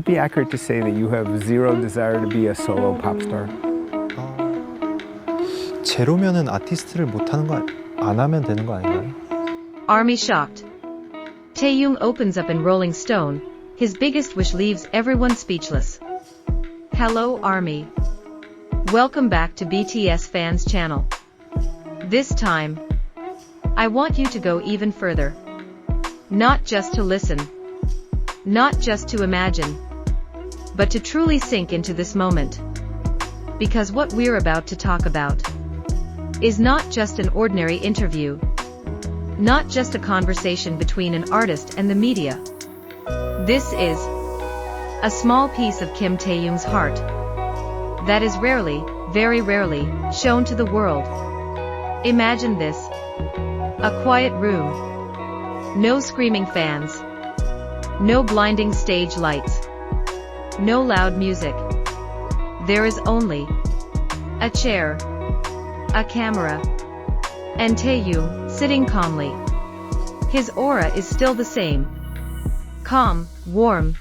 be accurate to say that you have zero desire to be a solo pop star? 제로면은 아티스트를 못하는 거 안 하면 되는 거 아닌가요? Army shocked. Taehyung opens up in Rolling Stone. His biggest wish leaves everyone speechless. Hello Army. Welcome back to BTS Fans Channel. This time, I want you to go even further. Not just to listen. Not just to imagine. But to truly sink into this moment. Because what we're about to talk about is not just an ordinary interview. Not just a conversation between an artist and the media. This is a small piece of Kim Taehyung's heart that is rarely, very rarely, shown to the world. Imagine this. A quiet room. No screaming fans. No blinding stage lights. No loud music. There is only a chair, a camera, and Taehyung sitting calmly. His aura is still the same. Calm, warm,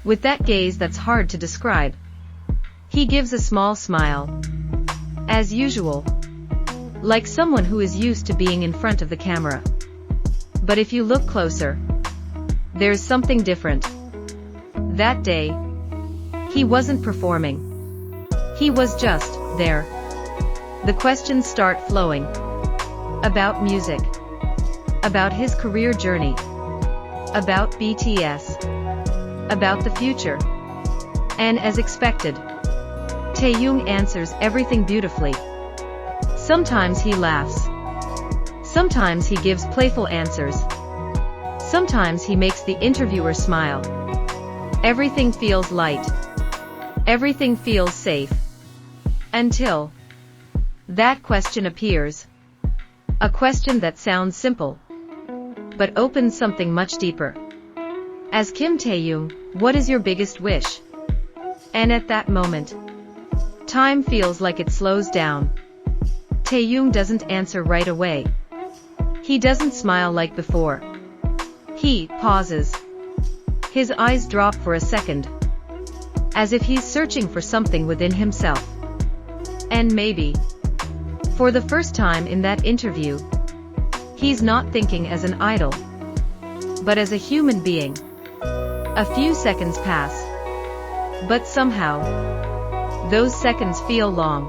with that gaze that's hard to describe. He gives a small smile. As usual. Like someone who is used to being in front of the camera. But if you look closer, there's something different. That day, he wasn't performing. He was just there. The questions start flowing. About music. About his career journey. About BTS. About the future. And as expected, Taehyung answers everything beautifully. Sometimes he laughs. Sometimes he gives playful answers. Sometimes he makes the interviewer smile. Everything feels light. Everything feels safe. Until that question appears. A question that sounds simple, but opens something much deeper. As Kim Taehyung, what is your biggest wish? And at that moment, time feels like it slows down. Taehyung doesn't answer right away. He doesn't smile like before. He pauses. His eyes drop for a second. As if he's searching for something within himself. And maybe, for the first time in that interview, he's not thinking as an idol, but as a human being. A few seconds pass. But somehow, those seconds feel long.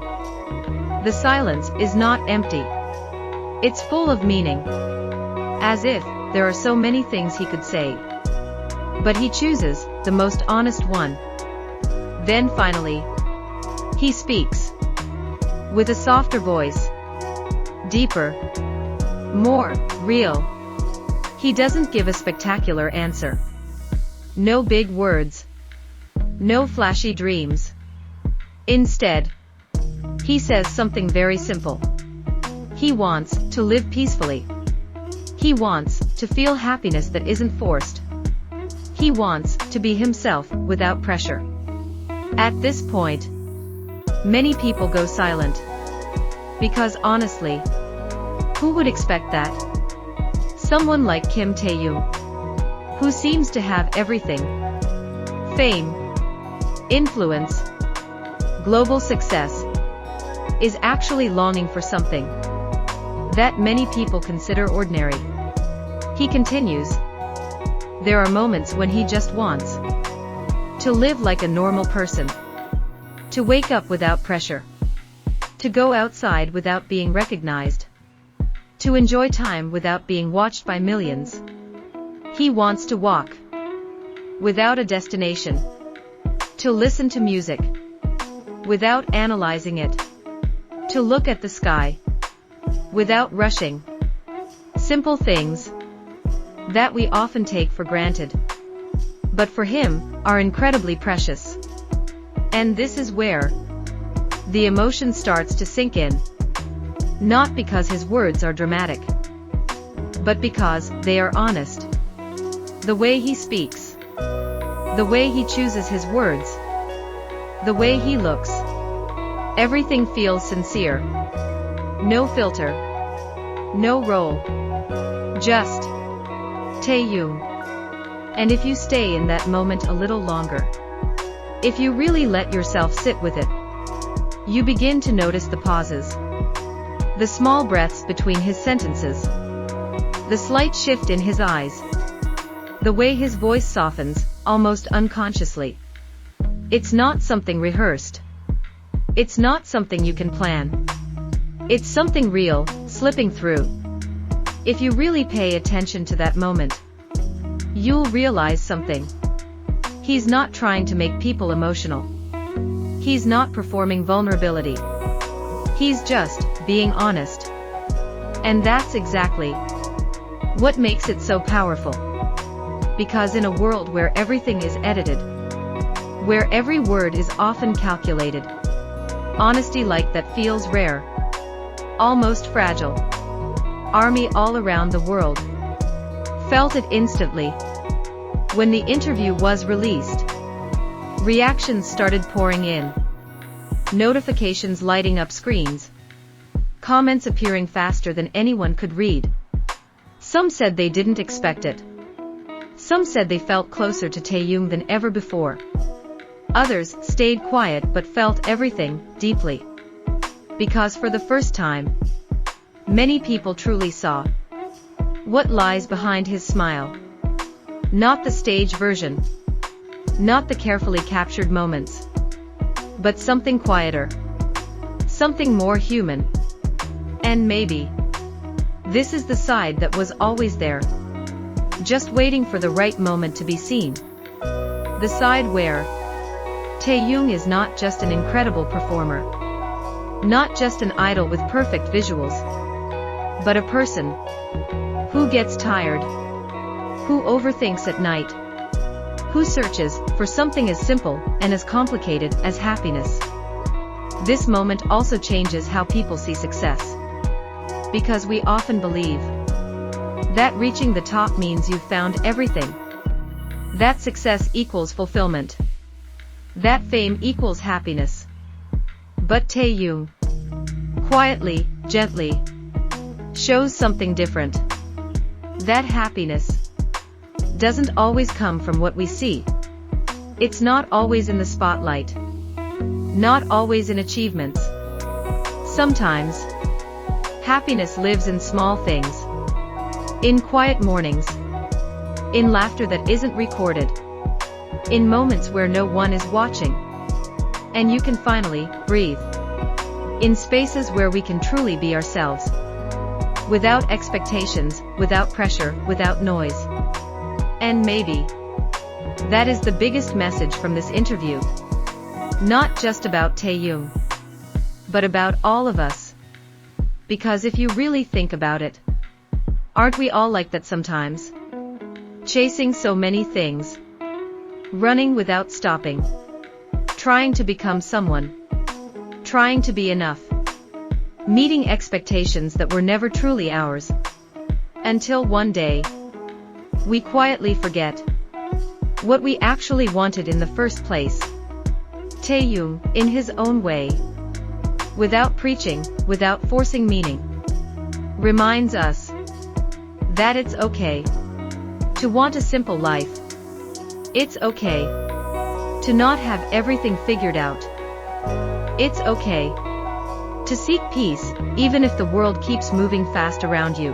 The silence is not empty. It's full of meaning. As if there are so many things he could say. But he chooses the most honest one. Then finally, he speaks. With a softer voice. Deeper. More real. He doesn't give a spectacular answer. No big words. No flashy dreams. Instead, he says something very simple. He wants to live peacefully. He wants to feel happiness that isn't forced. He wants to be himself without pressure. At this point, many people go silent. Because honestly, who would expect that? Someone like Kim Taehyung, who seems to have everything. Fame, influence, global success, is actually longing for something that many people consider ordinary. He continues. There are moments when he just wants to live like a normal person. To wake up without pressure. To go outside without being recognized. To enjoy time without being watched by millions. He wants to walk without a destination. To listen to music without analyzing it. To look at the sky without rushing. Simple things that we often take for granted, but for him, are incredibly precious. And this is where the emotion starts to sink in. Not because his words are dramatic, but because they are honest. The way he speaks, the way he chooses his words, the way he looks, everything feels sincere. No filter, no role, just Taehyung. And if you stay in that moment a little longer, if you really let yourself sit with it, you begin to notice the pauses, the small breaths between his sentences, the slight shift in his eyes, the way his voice softens, almost unconsciously. It's not something rehearsed. It's not something you can plan. It's something real, slipping through. If you really pay attention to that moment, you'll realize something. He's not trying to make people emotional. He's not performing vulnerability. He's just being honest. And that's exactly what makes it so powerful. Because in a world where everything is edited, where every word is often calculated, honesty like that feels rare, almost fragile. Army all around the world felt it instantly. When the interview was released, reactions started pouring in, notifications lighting up screens, comments appearing faster than anyone could read. Some said they didn't expect it. Some said they felt closer to Taehyung than ever before. Others stayed quiet but felt everything deeply. Because for the first time, many people truly saw what lies behind his smile. Not the stage version, not the carefully captured moments, but something quieter, something more human. And maybe this is the side that was always there, just waiting for the right moment to be seen. The side where Taehyung is not just an incredible performer, not just an idol with perfect visuals, but a person who gets tired, who overthinks at night, who searches for something as simple and as complicated as happiness. This moment also changes how people see success. Because we often believe that reaching the top means you've found everything, that success equals fulfillment, that fame equals happiness. But Taehyung, quietly, gently, shows something different. That happiness doesn't always come from what we see. It's not always in the spotlight, not always in achievements. Sometimes, happiness lives in small things, in quiet mornings, in laughter that isn't recorded, in moments where no one is watching, and you can finally breathe, in spaces where we can truly be ourselves, without expectations, without pressure, without noise. And maybe that is the biggest message from this interview. Not just about Taehyung, but about all of us. Because if you really think about it, aren't we all like that sometimes? Chasing so many things, running without stopping, trying to become someone, trying to be enough, meeting expectations that were never truly ours, until one day, we quietly forget what we actually wanted in the first place. Taehyung, in his own way, without preaching, without forcing meaning, reminds us that it's okay to want a simple life. It's okay to not have everything figured out. It's okay to seek peace, even if the world keeps moving fast around you.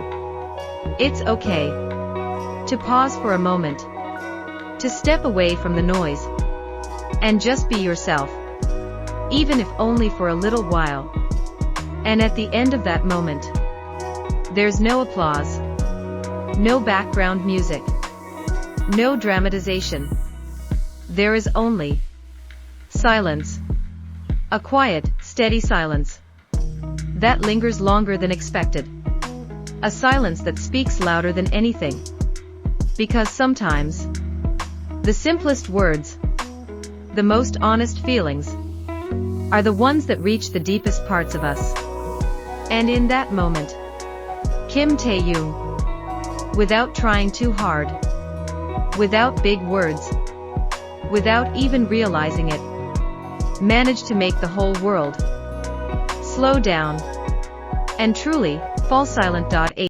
It's okay to pause for a moment, to step away from the noise, and just be yourself, even if only for a little while. And at the end of that moment, there's no applause, no background music, no dramatization. There is only silence. A quiet, steady silence that lingers longer than expected. A silence that speaks louder than anything. Because sometimes, the simplest words, the most honest feelings, are the ones that reach the deepest parts of us. And in that moment, Kim Taehyung, without trying too hard, without big words, without even realizing it, managed to make the whole world slow down and truly fall silent.